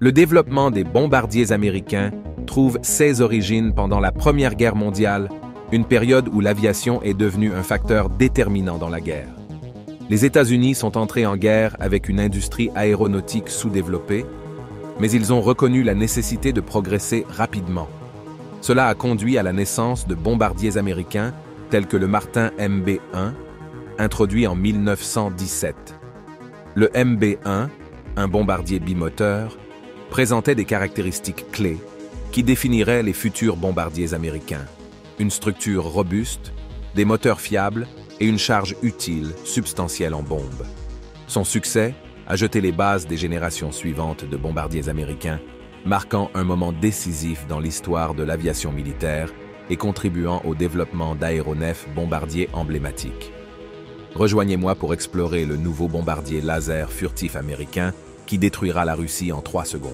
Le développement des bombardiers américains trouve ses origines pendant la Première Guerre mondiale, une période où l'aviation est devenue un facteur déterminant dans la guerre. Les États-Unis sont entrés en guerre avec une industrie aéronautique sous-développée, mais ils ont reconnu la nécessité de progresser rapidement. Cela a conduit à la naissance de bombardiers américains tels que le Martin MB-1, introduit en 1917. Le MB-1, un bombardier bimoteur, présentait des caractéristiques clés qui définiraient les futurs bombardiers américains. Une structure robuste, des moteurs fiables et une charge utile, substantielle en bombe. Son succès a jeté les bases des générations suivantes de bombardiers américains, marquant un moment décisif dans l'histoire de l'aviation militaire et contribuant au développement d'aéronefs bombardiers emblématiques. Rejoignez-moi pour explorer le nouveau bombardier laser furtif américain qui détruira la Russie en 3 secondes.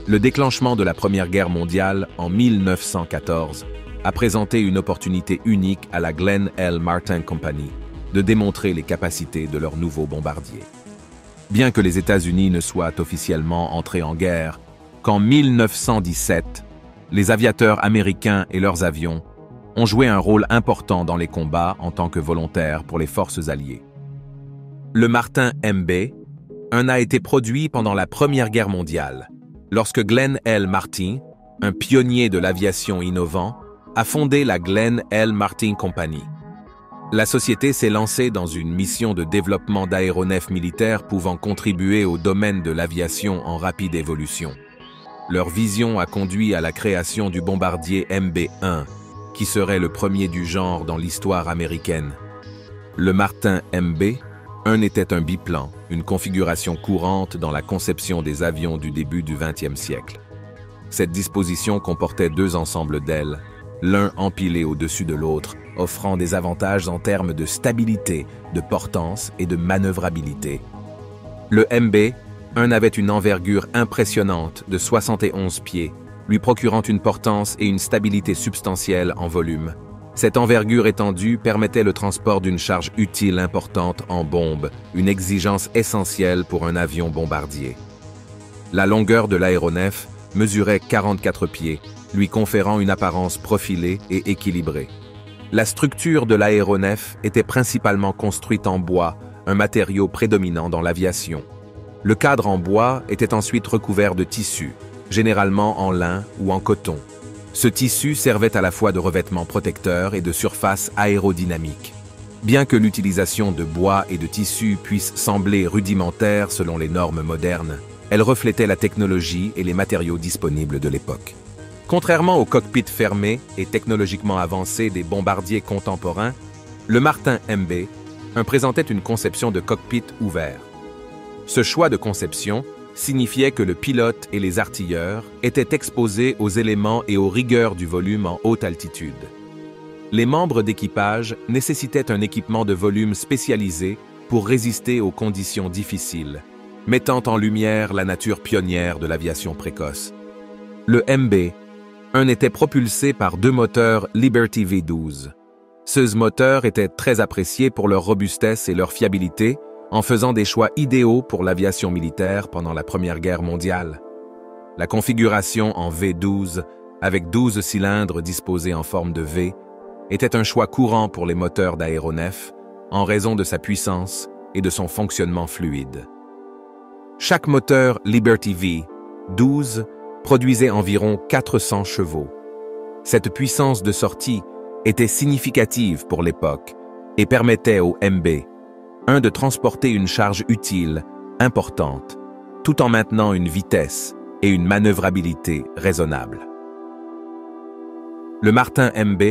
Le déclenchement de la Première Guerre mondiale en 1914 a présenté une opportunité unique à la Glenn L. Martin Company de démontrer les capacités de leur nouveau bombardier. Bien que les États-Unis ne soient officiellement entrés en guerre qu'en 1917, les aviateurs américains et leurs avions ont joué un rôle important dans les combats en tant que volontaires pour les forces alliées. Le Martin MB a été produit pendant la Première Guerre mondiale, lorsque Glenn L. Martin, un pionnier de l'aviation innovant, a fondé la Glenn L. Martin Company. La société s'est lancée dans une mission de développement d'aéronefs militaires pouvant contribuer au domaine de l'aviation en rapide évolution. Leur vision a conduit à la création du bombardier MB-1, qui serait le premier du genre dans l'histoire américaine. Le Martin MB était un biplan, une configuration courante dans la conception des avions du début du XXe siècle. Cette disposition comportait 2 ensembles d'ailes, l'un empilé au-dessus de l'autre, offrant des avantages en termes de stabilité, de portance et de manœuvrabilité. Le MB avait une envergure impressionnante de 71 pieds, lui procurant une portance et une stabilité substantielle en volume. Cette envergure étendue permettait le transport d'une charge utile importante en bombe, une exigence essentielle pour un avion bombardier. La longueur de l'aéronef mesurait 44 pieds, lui conférant une apparence profilée et équilibrée. La structure de l'aéronef était principalement construite en bois, un matériau prédominant dans l'aviation. Le cadre en bois était ensuite recouvert de tissu, généralement en lin ou en coton. Ce tissu servait à la fois de revêtement protecteur et de surface aérodynamique. Bien que l'utilisation de bois et de tissu puisse sembler rudimentaire selon les normes modernes, elle reflétait la technologie et les matériaux disponibles de l'époque. Contrairement au cockpit fermé et technologiquement avancé des bombardiers contemporains, le Martin MB présentait une conception de cockpit ouvert. Ce choix de conception signifiait que le pilote et les artilleurs étaient exposés aux éléments et aux rigueurs du volume en haute altitude. Les membres d'équipage nécessitaient un équipement de volume spécialisé pour résister aux conditions difficiles, mettant en lumière la nature pionnière de l'aviation précoce. Le MB était propulsé par 2 moteurs Liberty V12. Ces moteurs étaient très appréciés pour leur robustesse et leur fiabilité, en faisant des choix idéaux pour l'aviation militaire pendant la Première Guerre mondiale. La configuration en V12, avec 12 cylindres disposés en forme de V, était un choix courant pour les moteurs d'aéronefs, en raison de sa puissance et de son fonctionnement fluide. Chaque moteur Liberty V12 produisait environ 400 chevaux. Cette puissance de sortie était significative pour l'époque et permettait au MB de transporter une charge utile, importante, tout en maintenant une vitesse et une manœuvrabilité raisonnables. Le Martin MB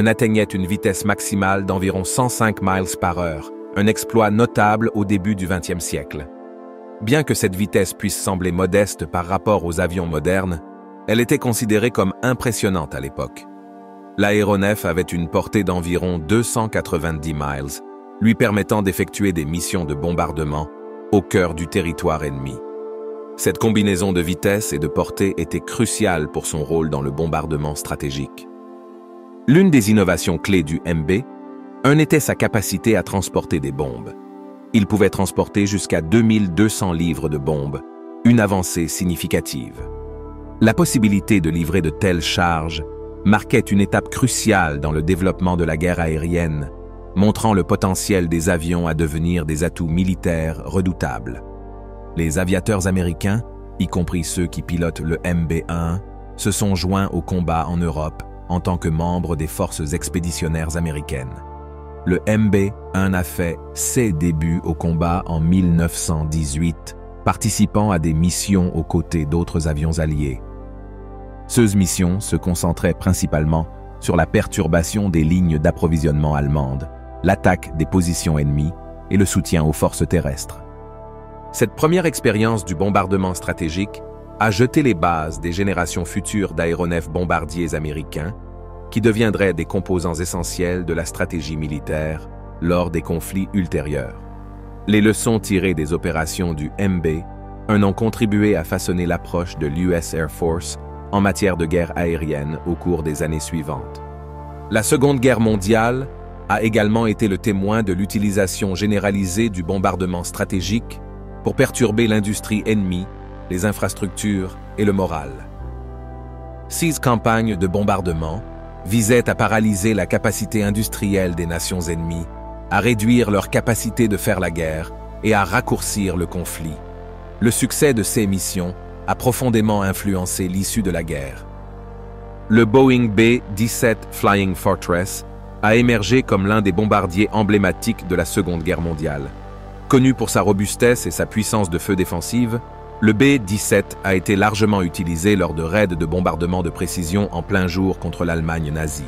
atteignait une vitesse maximale d'environ 105 miles par heure, un exploit notable au début du XXe siècle. Bien que cette vitesse puisse sembler modeste par rapport aux avions modernes, elle était considérée comme impressionnante à l'époque. L'aéronef avait une portée d'environ 290 miles, lui permettant d'effectuer des missions de bombardement au cœur du territoire ennemi. Cette combinaison de vitesse et de portée était cruciale pour son rôle dans le bombardement stratégique. L'une des innovations clés du MB était sa capacité à transporter des bombes. Il pouvait transporter jusqu'à 2200 livres de bombes, une avancée significative. La possibilité de livrer de telles charges marquait une étape cruciale dans le développement de la guerre aérienne, montrant le potentiel des avions à devenir des atouts militaires redoutables. Les aviateurs américains, y compris ceux qui pilotent le MB-1, se sont joints au combat en Europe en tant que membres des forces expéditionnaires américaines. Le MB-1 a fait ses débuts au combat en 1918, participant à des missions aux côtés d'autres avions alliés. Ces missions se concentraient principalement sur la perturbation des lignes d'approvisionnement allemandes, l'attaque des positions ennemies et le soutien aux forces terrestres. Cette première expérience du bombardement stratégique a jeté les bases des générations futures d'aéronefs bombardiers américains qui deviendraient des composants essentiels de la stratégie militaire lors des conflits ultérieurs. Les leçons tirées des opérations du MB-1 ont contribué à façonner l'approche de l'US Air Force en matière de guerre aérienne au cours des années suivantes. La Seconde Guerre mondiale a également été le témoin de l'utilisation généralisée du bombardement stratégique pour perturber l'industrie ennemie, les infrastructures et le moral. Ces campagnes de bombardement visaient à paralyser la capacité industrielle des nations ennemies, à réduire leur capacité de faire la guerre et à raccourcir le conflit. Le succès de ces missions a profondément influencé l'issue de la guerre. Le Boeing B-17 Flying Fortress a émergé comme l'un des bombardiers emblématiques de la Seconde Guerre mondiale. Connu pour sa robustesse et sa puissance de feu défensive, le B-17 a été largement utilisé lors de raids de bombardement de précision en plein jour contre l'Allemagne nazie.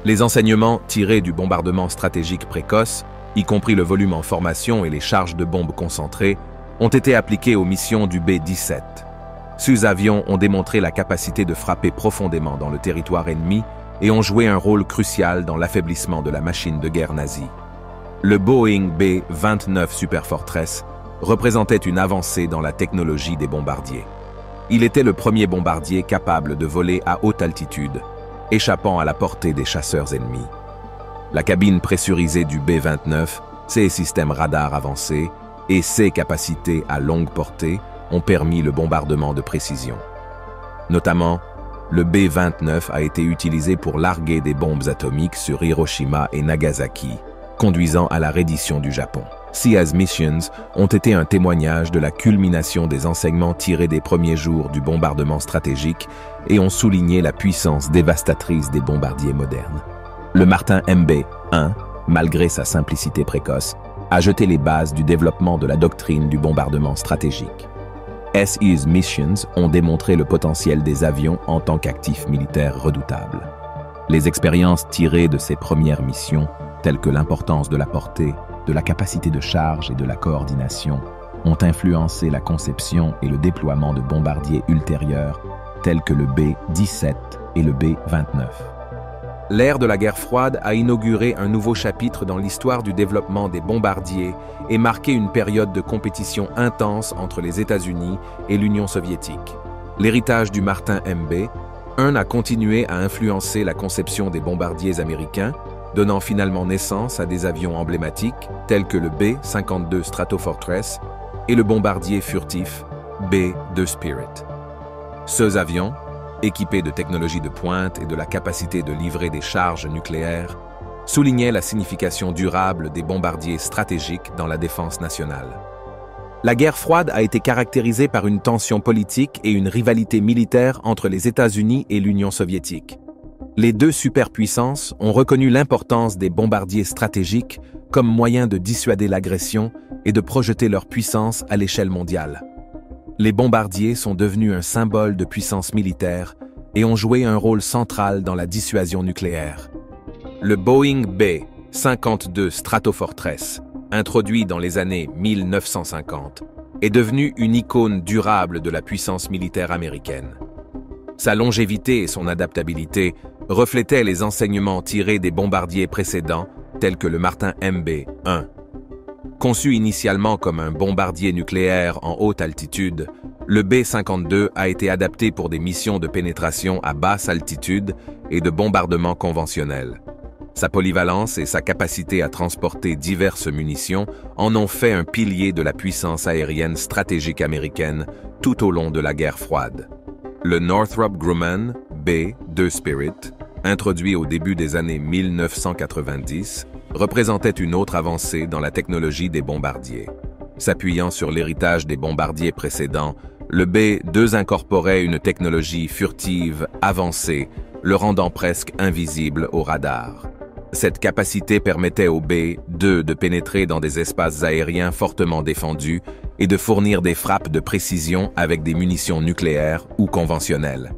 Les enseignements tirés du bombardement stratégique précoce, y compris le volume en formation et les charges de bombes concentrées, ont été appliqués aux missions du B-17. Ces avions ont démontré la capacité de frapper profondément dans le territoire ennemi et ont joué un rôle crucial dans l'affaiblissement de la machine de guerre nazie. Le Boeing B-29 Super Fortress représentait une avancée dans la technologie des bombardiers. Il était le premier bombardier capable de voler à haute altitude, échappant à la portée des chasseurs ennemis. La cabine pressurisée du B-29, ses systèmes radars avancés et ses capacités à longue portée ont permis le bombardement de précision. Notamment, le B-29 a été utilisé pour larguer des bombes atomiques sur Hiroshima et Nagasaki, conduisant à la reddition du Japon. Ces missions ont été un témoignage de la culmination des enseignements tirés des premiers jours du bombardement stratégique et ont souligné la puissance dévastatrice des bombardiers modernes. Le Martin MB-1, malgré sa simplicité précoce, a jeté les bases du développement de la doctrine du bombardement stratégique. Ces missions ont démontré le potentiel des avions en tant qu'actifs militaires redoutables. Les expériences tirées de ces premières missions, telles que l'importance de la portée, de la capacité de charge et de la coordination, ont influencé la conception et le déploiement de bombardiers ultérieurs, tels que le B-17 et le B-29. L'ère de la guerre froide a inauguré un nouveau chapitre dans l'histoire du développement des bombardiers et marqué une période de compétition intense entre les États-Unis et l'Union soviétique. L'héritage du Martin MB-1 a continué à influencer la conception des bombardiers américains, donnant finalement naissance à des avions emblématiques tels que le B-52 Stratofortress et le bombardier furtif B-2 Spirit. Ces avions, équipés de technologies de pointe et de la capacité de livrer des charges nucléaires, soulignaient la signification durable des bombardiers stratégiques dans la défense nationale. La guerre froide a été caractérisée par une tension politique et une rivalité militaire entre les États-Unis et l'Union soviétique. Les deux superpuissances ont reconnu l'importance des bombardiers stratégiques comme moyen de dissuader l'agression et de projeter leur puissance à l'échelle mondiale. Les bombardiers sont devenus un symbole de puissance militaire et ont joué un rôle central dans la dissuasion nucléaire. Le Boeing B-52 Stratofortress, introduit dans les années 1950, est devenu une icône durable de la puissance militaire américaine. Sa longévité et son adaptabilité reflétaient les enseignements tirés des bombardiers précédents, tels que le Martin MB-1. Conçu initialement comme un bombardier nucléaire en haute altitude, le B-52 a été adapté pour des missions de pénétration à basse altitude et de bombardement conventionnel. Sa polyvalence et sa capacité à transporter diverses munitions en ont fait un pilier de la puissance aérienne stratégique américaine tout au long de la guerre froide. Le Northrop Grumman B-2 Spirit, introduit au début des années 1990, représentait une autre avancée dans la technologie des bombardiers. S'appuyant sur l'héritage des bombardiers précédents, le B-2 incorporait une technologie furtive avancée, le rendant presque invisible au radar. Cette capacité permettait au B-2 de pénétrer dans des espaces aériens fortement défendus et de fournir des frappes de précision avec des munitions nucléaires ou conventionnelles.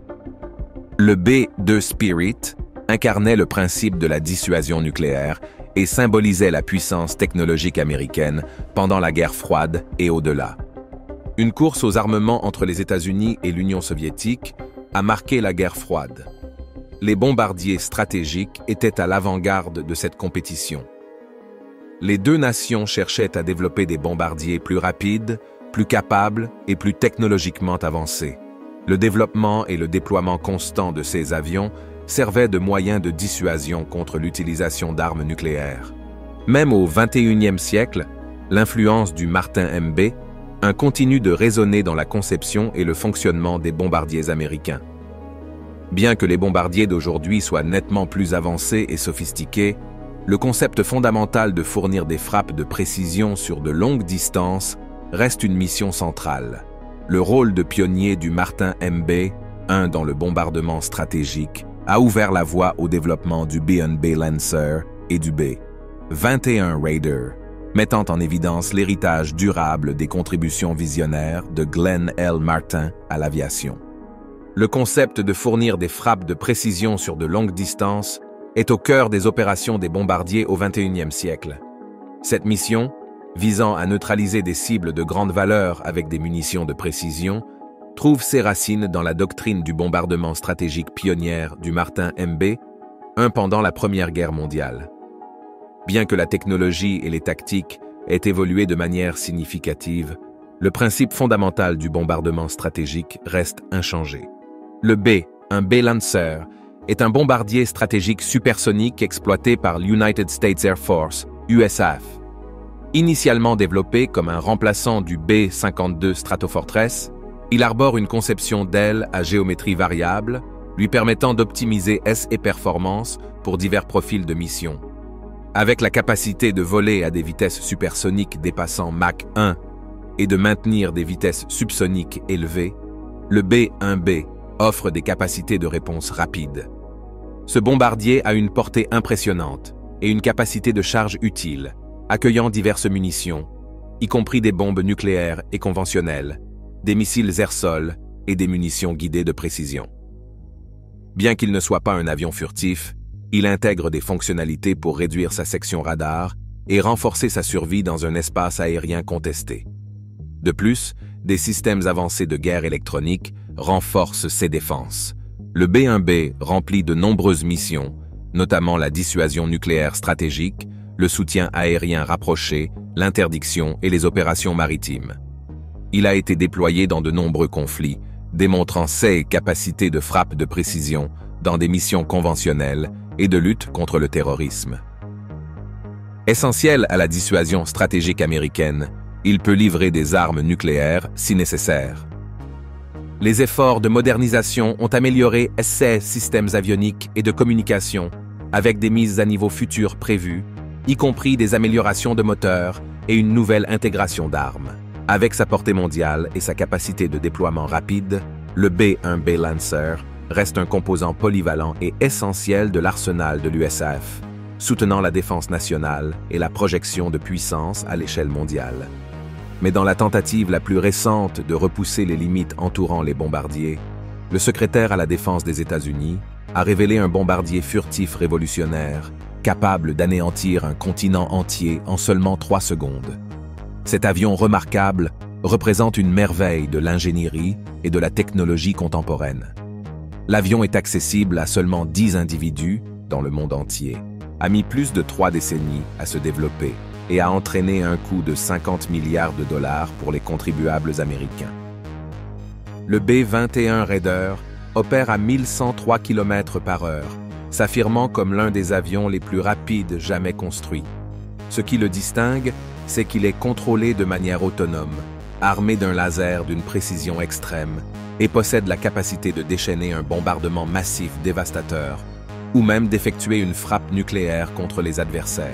Le B-2 Spirit incarnait le principe de la dissuasion nucléaire et symbolisait la puissance technologique américaine pendant la guerre froide et au-delà. Une course aux armements entre les États-Unis et l'Union soviétique a marqué la guerre froide. Les bombardiers stratégiques étaient à l'avant-garde de cette compétition. Les deux nations cherchaient à développer des bombardiers plus rapides, plus capables et plus technologiquement avancés. Le développement et le déploiement constant de ces avions servaient de moyen de dissuasion contre l'utilisation d'armes nucléaires. Même au XXIe siècle, l'influence du Martin MB continue de résonner dans la conception et le fonctionnement des bombardiers américains. Bien que les bombardiers d'aujourd'hui soient nettement plus avancés et sophistiqués, le concept fondamental de fournir des frappes de précision sur de longues distances reste une mission centrale. Le rôle de pionnier du Martin MB-1 dans le bombardement stratégique a ouvert la voie au développement du B-1B Lancer et du B-21 Raider, mettant en évidence l'héritage durable des contributions visionnaires de Glenn L. Martin à l'aviation. Le concept de fournir des frappes de précision sur de longues distances est au cœur des opérations des bombardiers au XXIe siècle. Cette mission, visant à neutraliser des cibles de grande valeur avec des munitions de précision, trouve ses racines dans la doctrine du bombardement stratégique pionnière du Martin MB-1 pendant la Première Guerre mondiale. Bien que la technologie et les tactiques aient évolué de manière significative, le principe fondamental du bombardement stratégique reste inchangé. Le B-1B Lancer est un bombardier stratégique supersonique exploité par l'United States Air Force, USAF. Initialement développé comme un remplaçant du B-52 Stratofortress, il arbore une conception d'aile à géométrie variable, lui permettant d'optimiser et performance pour divers profils de mission. Avec la capacité de voler à des vitesses supersoniques dépassant Mach 1 et de maintenir des vitesses subsoniques élevées, le B-1B offre des capacités de réponse rapides. Ce bombardier a une portée impressionnante et une capacité de charge utile, accueillant diverses munitions, y compris des bombes nucléaires et conventionnelles, des missiles air-sol et des munitions guidées de précision. Bien qu'il ne soit pas un avion furtif, il intègre des fonctionnalités pour réduire sa section radar et renforcer sa survie dans un espace aérien contesté. De plus, des systèmes avancés de guerre électronique renforcent ses défenses. Le B-1B remplit de nombreuses missions, notamment la dissuasion nucléaire stratégique, le soutien aérien rapproché, l'interdiction et les opérations maritimes. Il a été déployé dans de nombreux conflits, démontrant ses capacités de frappe de précision dans des missions conventionnelles et de lutte contre le terrorisme. Essentiel à la dissuasion stratégique américaine, il peut livrer des armes nucléaires si nécessaire. Les efforts de modernisation ont amélioré ces systèmes avioniques et de communication avec des mises à niveau futures prévues, y compris des améliorations de moteurs et une nouvelle intégration d'armes. Avec sa portée mondiale et sa capacité de déploiement rapide, le B-1B Lancer reste un composant polyvalent et essentiel de l'arsenal de l'USAF, soutenant la défense nationale et la projection de puissance à l'échelle mondiale. Mais dans la tentative la plus récente de repousser les limites entourant les bombardiers, le secrétaire à la Défense des États-Unis a révélé un bombardier furtif révolutionnaire, capable d'anéantir un continent entier en seulement 3 secondes. Cet avion remarquable représente une merveille de l'ingénierie et de la technologie contemporaine. L'avion est accessible à seulement 10 individus dans le monde entier, a mis plus de 3 décennies à se développer et a entraîné un coût de 50 milliards de dollars pour les contribuables américains. Le B-21 Raider opère à 1103 km/h, s'affirmant comme l'un des avions les plus rapides jamais construits. Ce qui le distingue, c'est qu'il est contrôlé de manière autonome, armé d'un laser d'une précision extrême, et possède la capacité de déchaîner un bombardement massif dévastateur, ou même d'effectuer une frappe nucléaire contre les adversaires.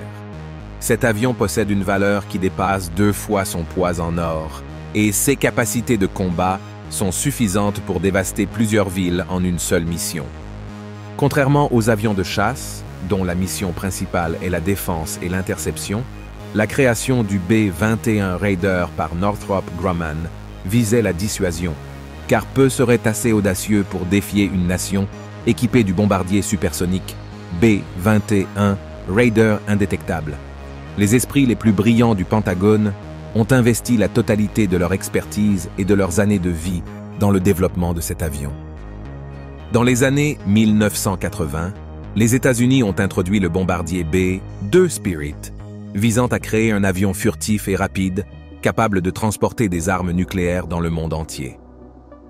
Cet avion possède une valeur qui dépasse 2 fois son poids en or, et ses capacités de combat sont suffisantes pour dévaster plusieurs villes en une seule mission. Contrairement aux avions de chasse, dont la mission principale est la défense et l'interception, la création du B-21 Raider par Northrop Grumman visait la dissuasion, car peu seraient assez audacieux pour défier une nation équipée du bombardier supersonique B-21 Raider indétectable. Les esprits les plus brillants du Pentagone ont investi la totalité de leur expertise et de leurs années de vie dans le développement de cet avion. Dans les années 1980, les États-Unis ont introduit le bombardier B-2 Spirit, visant à créer un avion furtif et rapide, capable de transporter des armes nucléaires dans le monde entier.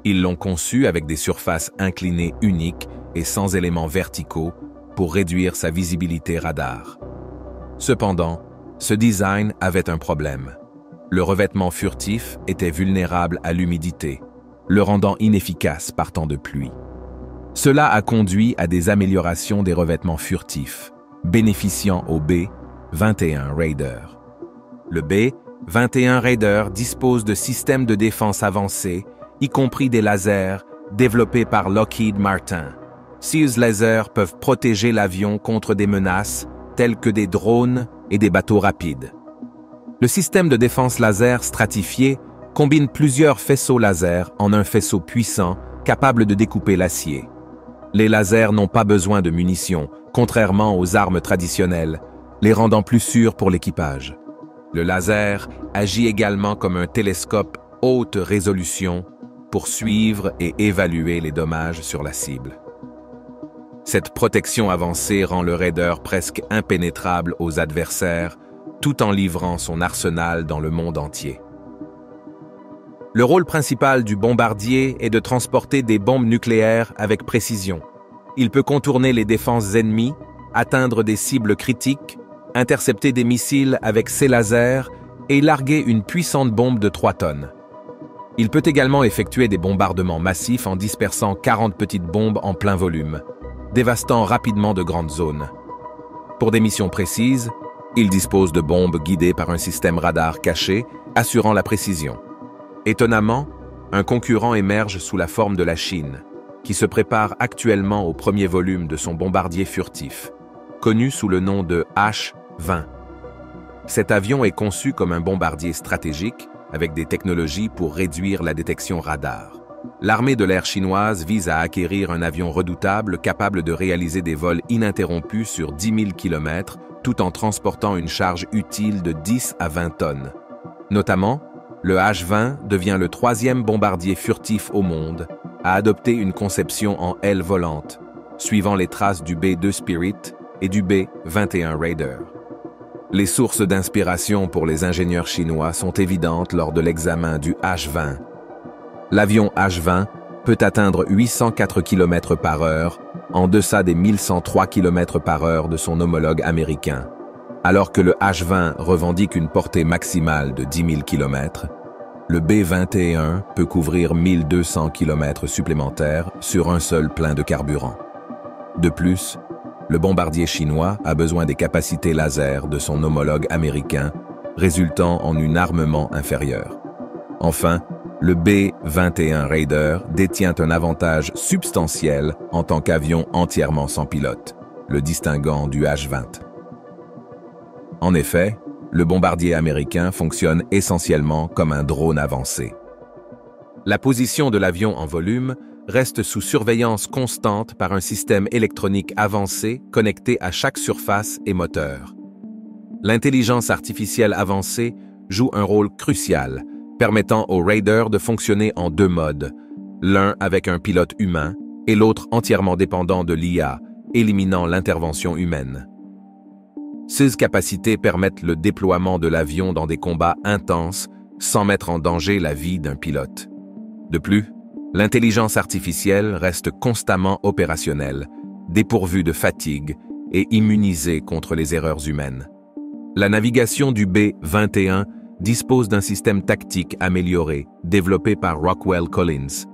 Ils l'ont conçu avec des surfaces inclinées uniques et sans éléments verticaux pour réduire sa visibilité radar. Cependant, ce design avait un problème. Le revêtement furtif était vulnérable à l'humidité, le rendant inefficace par temps de pluie. Cela a conduit à des améliorations des revêtements furtifs, bénéficiant au B-21 Raider. Le B-21 Raider dispose de systèmes de défense avancés, y compris des lasers développés par Lockheed Martin. Ces lasers peuvent protéger l'avion contre des menaces telles que des drones et des bateaux rapides. Le système de défense laser stratifié combine plusieurs faisceaux laser en un faisceau puissant capable de découper l'acier. Les lasers n'ont pas besoin de munitions, contrairement aux armes traditionnelles, les rendant plus sûrs pour l'équipage. Le laser agit également comme un télescope haute résolution pour suivre et évaluer les dommages sur la cible. Cette protection avancée rend le Raider presque impénétrable aux adversaires, tout en livrant son arsenal dans le monde entier. Le rôle principal du bombardier est de transporter des bombes nucléaires avec précision. Il peut contourner les défenses ennemies, atteindre des cibles critiques, intercepter des missiles avec ses lasers et larguer une puissante bombe de 3 tonnes. Il peut également effectuer des bombardements massifs en dispersant 40 petites bombes en plein volume, dévastant rapidement de grandes zones. Pour des missions précises, il dispose de bombes guidées par un système radar caché, assurant la précision. Étonnamment, un concurrent émerge sous la forme de la Chine, qui se prépare actuellement au premier volume de son bombardier furtif, connu sous le nom de H-20. Cet avion est conçu comme un bombardier stratégique, avec des technologies pour réduire la détection radar. L'armée de l'air chinoise vise à acquérir un avion redoutable capable de réaliser des vols ininterrompus sur 10 000 km, tout en transportant une charge utile de 10 à 20 tonnes. Notamment, le H-20 devient le 3e bombardier furtif au monde à adopter une conception en aile volante, suivant les traces du B-2 Spirit et du B-21 Raider. Les sources d'inspiration pour les ingénieurs chinois sont évidentes lors de l'examen du H-20. L'avion H-20 peut atteindre 804 km/h, en deçà des 1103 km/h de son homologue américain. Alors que le H-20 revendique une portée maximale de 10 000 km, le B-21 peut couvrir 1200 km supplémentaires sur un seul plein de carburant. De plus, le bombardier chinois a besoin des capacités laser de son homologue américain, résultant en un armement inférieur. Enfin, le B-21 Raider détient un avantage substantiel en tant qu'avion entièrement sans pilote, le distinguant du H-20. En effet, le bombardier américain fonctionne essentiellement comme un drone avancé. La position de l'avion en volume reste sous surveillance constante par un système électronique avancé connecté à chaque surface et moteur. L'intelligence artificielle avancée joue un rôle crucial, permettant au Raider de fonctionner en 2 modes, l'un avec un pilote humain et l'autre entièrement dépendant de l'IA, éliminant l'intervention humaine. Ces capacités permettent le déploiement de l'avion dans des combats intenses sans mettre en danger la vie d'un pilote. De plus, l'intelligence artificielle reste constamment opérationnelle, dépourvu de fatigue et immunisé contre les erreurs humaines. La navigation du B-21 dispose d'un système tactique amélioré, développé par Rockwell Collins,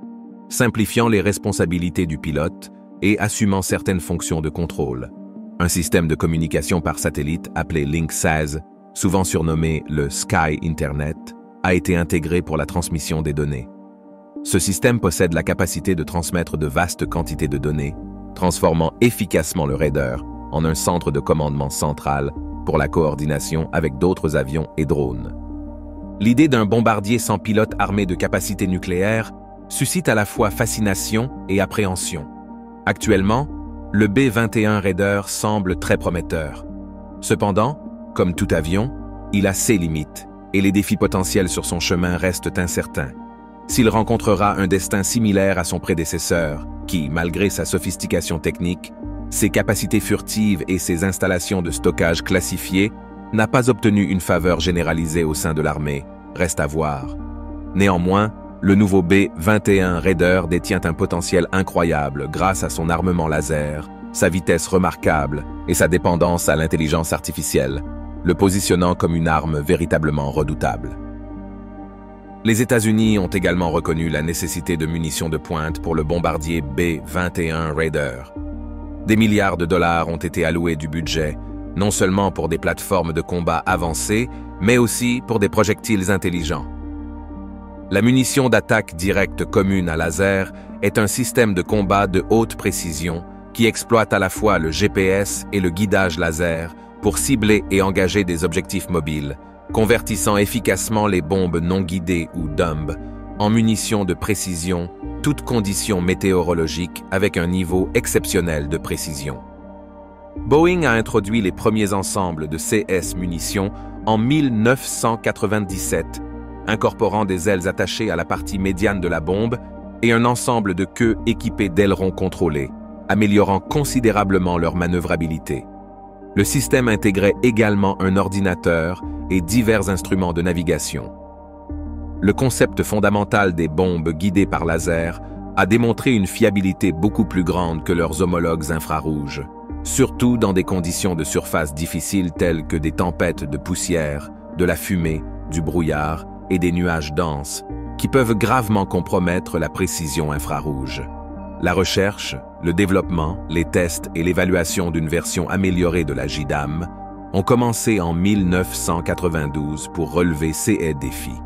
simplifiant les responsabilités du pilote et assumant certaines fonctions de contrôle. Un système de communication par satellite appelé LinkSAS, souvent surnommé le Sky Internet, a été intégré pour la transmission des données. Ce système possède la capacité de transmettre de vastes quantités de données, transformant efficacement le raider en un centre de commandement central pour la coordination avec d'autres avions et drones. L'idée d'un bombardier sans pilote armé de capacités nucléaires suscite à la fois fascination et appréhension. Actuellement, le B-21 Raider semble très prometteur. Cependant, comme tout avion, il a ses limites et les défis potentiels sur son chemin restent incertains. S'il rencontrera un destin similaire à son prédécesseur, qui, malgré sa sophistication technique, ses capacités furtives et ses installations de stockage classifiées, n'a pas obtenu une faveur généralisée au sein de l'armée, reste à voir. Néanmoins, le nouveau B-21 Raider détient un potentiel incroyable grâce à son armement laser, sa vitesse remarquable et sa dépendance à l'intelligence artificielle, le positionnant comme une arme véritablement redoutable. Les États-Unis ont également reconnu la nécessité de munitions de pointe pour le bombardier B-21 Raider. Des milliards de dollars ont été alloués du budget, non seulement pour des plateformes de combat avancées, mais aussi pour des projectiles intelligents. La munition d'attaque directe commune à laser est un système de combat de haute précision qui exploite à la fois le GPS et le guidage laser pour cibler et engager des objectifs mobiles, convertissant efficacement les bombes non guidées ou DUMB en munitions de précision, toutes conditions météorologiques avec un niveau exceptionnel de précision. Boeing a introduit les premiers ensembles de CS munitions en 1997, incorporant des ailes attachées à la partie médiane de la bombe et un ensemble de queues équipées d'ailerons contrôlés, améliorant considérablement leur manœuvrabilité. Le système intégrait également un ordinateur et divers instruments de navigation. Le concept fondamental des bombes guidées par laser a démontré une fiabilité beaucoup plus grande que leurs homologues infrarouges, surtout dans des conditions de surface difficiles telles que des tempêtes de poussière, de la fumée, du brouillard et des nuages denses, qui peuvent gravement compromettre la précision infrarouge. La recherche, le développement, les tests et l'évaluation d'une version améliorée de la JDAM ont commencé en 1992 pour relever ces défis.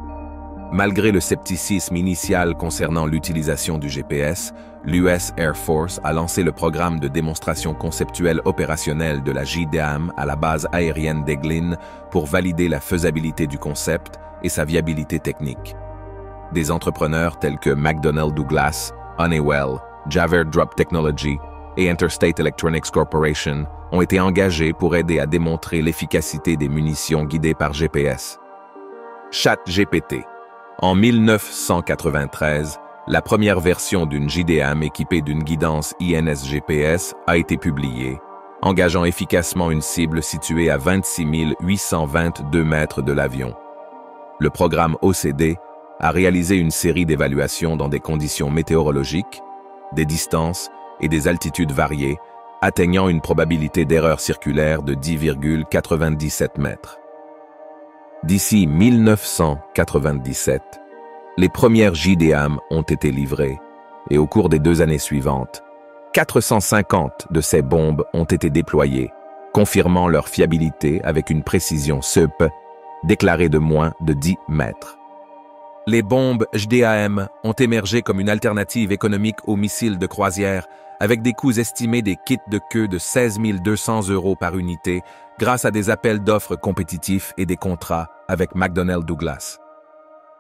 Malgré le scepticisme initial concernant l'utilisation du GPS, l'US Air Force a lancé le programme de démonstration conceptuelle opérationnelle de la JDAM à la base aérienne d'Eglin pour valider la faisabilité du concept et sa viabilité technique. Des entrepreneurs tels que McDonnell Douglas, Honeywell, Javert Drop Technology et Interstate Electronics Corporation ont été engagés pour aider à démontrer l'efficacité des munitions guidées par GPS. ChatGPT. En 1993, la première version d'une JDAM équipée d'une guidance INS-GPS a été publiée, engageant efficacement une cible située à 26 822 mètres de l'avion. Le programme OCD a réalisé une série d'évaluations dans des conditions météorologiques, des distances et des altitudes variées, atteignant une probabilité d'erreur circulaire de 10,97 mètres. D'ici 1997, les premières JDAM ont été livrées et au cours des 2 années suivantes, 450 de ces bombes ont été déployées, confirmant leur fiabilité avec une précision SUP déclarée de moins de 10 mètres. Les bombes JDAM ont émergé comme une alternative économique aux missiles de croisière avec des coûts estimés des kits de queue de 16 200 € par unité grâce à des appels d'offres compétitifs et des contrats avec McDonnell Douglas.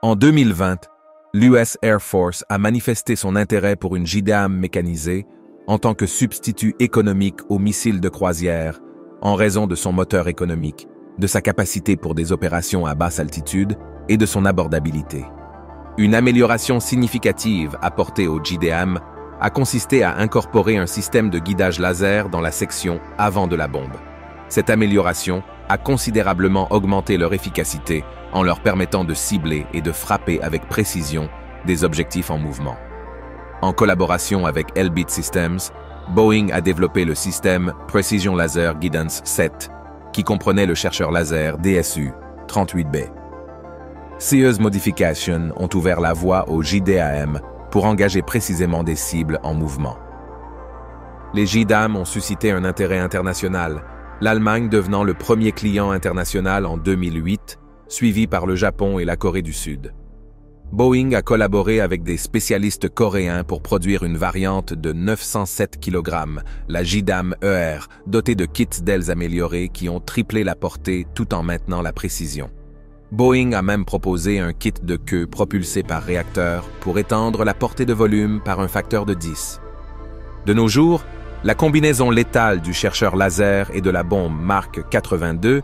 En 2020, l'US Air Force a manifesté son intérêt pour une JDAM mécanisée en tant que substitut économique aux missiles de croisière en raison de son moteur économique, de sa capacité pour des opérations à basse altitude et de son abordabilité. Une amélioration significative apportée au JDAM a consisté à incorporer un système de guidage laser dans la section avant de la bombe. Cette amélioration a considérablement augmenté leur efficacité en leur permettant de cibler et de frapper avec précision des objectifs en mouvement. En collaboration avec Elbit Systems, Boeing a développé le système Precision Laser Guidance 7, qui comprenait le chercheur laser DSU-38B. Ces modifications ont ouvert la voie au JDAM pour engager précisément des cibles en mouvement. Les JDAM ont suscité un intérêt international, l'Allemagne devenant le premier client international en 2008, suivi par le Japon et la Corée du Sud. Boeing a collaboré avec des spécialistes coréens pour produire une variante de 907 kg, la JDAM-ER, dotée de kits d'ailes améliorés qui ont triplé la portée tout en maintenant la précision. Boeing a même proposé un kit de queue propulsé par réacteur pour étendre la portée de volume par un facteur de 10. De nos jours, la combinaison létale du chercheur laser et de la bombe Mark 82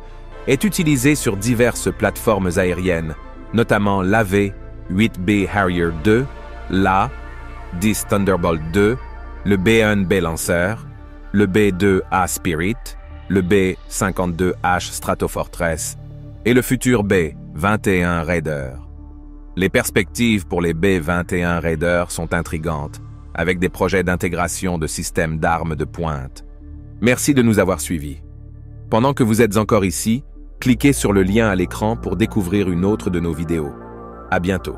est utilisée sur diverses plateformes aériennes, notamment l'AV-8B Harrier II, l'A-10 Thunderbolt II, le B-1B lanceur, le B-2A Spirit, le B-52H Stratofortress et le futur B-21 Raider. Les perspectives pour les B-21 Raider sont intrigantes, avec des projets d'intégration de systèmes d'armes de pointe. Merci de nous avoir suivis. Pendant que vous êtes encore ici, cliquez sur le lien à l'écran pour découvrir une autre de nos vidéos. À bientôt.